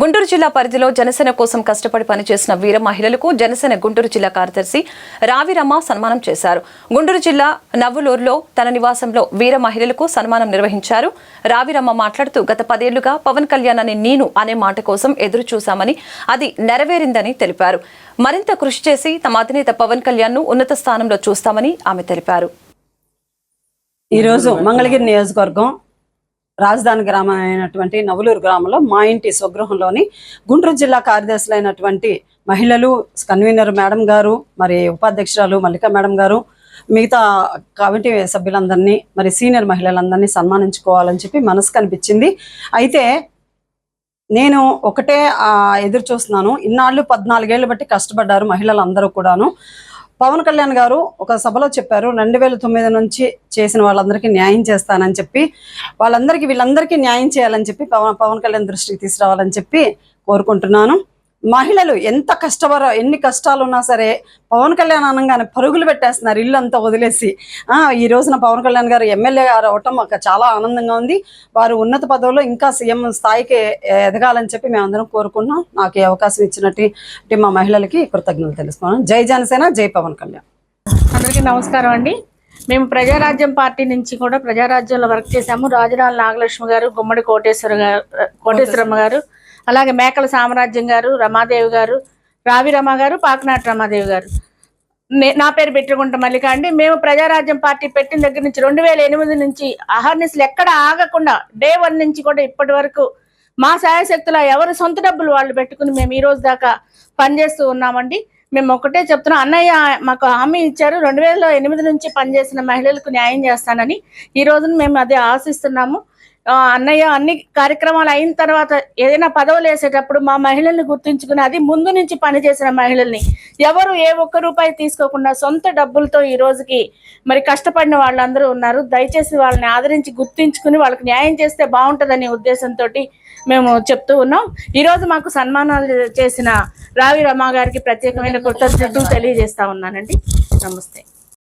గుంటూరు జిల్లా పరిధిలో జనసేన కోసం కష్టపడి పనిచేసిన వీర మహిళలకు జనసేన గుంటూరు జిల్లా కార్యదర్శి రావిరమ్మ సన్మానం చేశారు. గుంటూరు జిల్లా నవ్వులూరులో తన నివాసంలో వీర మహిళలకు సన్మానం నిర్వహించారు. రావిరమ్మ మాట్లాడుతూ గత 10 ఏళ్లుగా పవన్ కళ్యాణ్ అనే నేను అనే మాట కోసం ఎదురు చూశామని అది నెరవేరిందని తెలిపారు. మరింత కృషి చేసి తమ అధినేత పవన్ కళ్యాణ్ ను ఉన్నత స్థానంలో చూస్తామని ఆమె తెలిపారు. ఈ రోజు మంగళగిరి నియోజకవర్గం రాజధాని గ్రామం అయినటువంటి నవ్వులూరు గ్రామంలో మా ఇంటి స్వగృహంలోని గుంటూరు జిల్లా కార్యదర్శులైనటువంటి మహిళలు, కన్వీనర్ మేడం గారు, మరి ఉపాధ్యక్షురాలు మల్లిక మేడం గారు, మిగతా కమిటీ సభ్యులందరినీ, మరి సీనియర్ మహిళలందరినీ సన్మానించుకోవాలని చెప్పి మనసు కనిపించింది. అయితే నేను ఒకటే ఎదురు చూస్తున్నాను. ఇన్నాళ్ళు 14 ఏళ్ళు బట్టి కష్టపడ్డారు మహిళలందరూ కూడాను. పవన్ కళ్యాణ్ గారు ఒక సభలో చెప్పారు, 2009 నుంచి చేసిన వాళ్ళందరికీ న్యాయం చేస్తానని చెప్పి, వీళ్ళందరికీ న్యాయం చేయాలని చెప్పి పవన్ కళ్యాణ్ దృష్టికి తీసుకురావాలని చెప్పి కోరుకుంటున్నాను. మహిళలు ఎంత ఎన్ని కష్టాలు ఉన్నా సరే పవన్ కళ్యాణ్ అనగానే పరుగులు పెట్టేస్తున్నారు, ఇల్లు అంతా వదిలేసి. ఈ రోజున పవన్ కళ్యాణ్ గారు ఎమ్మెల్యే గారు అవటం మాకు చాలా ఆనందంగా ఉంది. వారు ఉన్నత పదవుల్లో ఇంకా సీఎం స్థాయికి ఎదగాలని చెప్పి మేమందరం కోరుకున్నాం. నాకు ఈ అవకాశం ఇచ్చినట్టు మా మహిళలకి కృతజ్ఞతలు తెలుసుకున్నాను. జై జనసేన, జై పవన్ కళ్యాణ్. అందరికీ నమస్కారం అండి. మేము ప్రజారాజ్యం పార్టీ నుంచి కూడా ప్రజారాజ్యంలో వర్క్ చేశాము. రాజరాల నాగలక్ష్మి గారు, గుమ్మడి కోటేశ్వరమ్మ గారు, అలాగే మేకల సామ్రాజ్యం గారు, రమాదేవి గారు, రావిరమ్మ గారు, పాకనాటి రమాదేవి గారు. నా పేరు బెట్టిగుంట మల్లిక అండి. మేము ప్రజారాజ్యం పార్టీ పెట్టిన దగ్గర నుంచి 2008 నుంచి అహర్నిశలు ఎక్కడ ఆగకుండా Day 1 నుంచి కూడా ఇప్పటి వరకు మా శాయశక్తుల ఎవరు సొంత డబ్బులు వాళ్ళు పెట్టుకుని మేము ఈ రోజు దాకా పనిచేస్తూ ఉన్నామండి. మేము ఒకటే చెప్తున్నాం, అన్నయ్య మాకు హామీ ఇచ్చారు 2008 నుంచి పనిచేసిన మహిళలకు న్యాయం చేస్తానని. ఈ రోజున మేము అదే ఆశిస్తున్నాము. అన్నయ్య అన్ని కార్యక్రమాలు అయిన తర్వాత ఏదైనా పదవులు వేసేటప్పుడు మా మహిళల్ని గుర్తించుకుని, అది ముందు నుంచి పనిచేసిన మహిళల్ని ఎవరు ఏ ఒక్క రూపాయి తీసుకోకుండా సొంత డబ్బులతో ఈ రోజుకి మరి కష్టపడిన వాళ్ళందరూ ఉన్నారు. దయచేసి వాళ్ళని ఆదరించి గుర్తించుకుని వాళ్ళకి న్యాయం చేస్తే బాగుంటుందనే ఉద్దేశంతో మేము చెప్తూ ఉన్నాం. ఈరోజు మాకు సన్మానాలు చేసిన రావి రమా గారికి ప్రత్యేకమైన కృతజ్ఞతలు తెలియజేస్తా ఉన్నానండి. నమస్తే.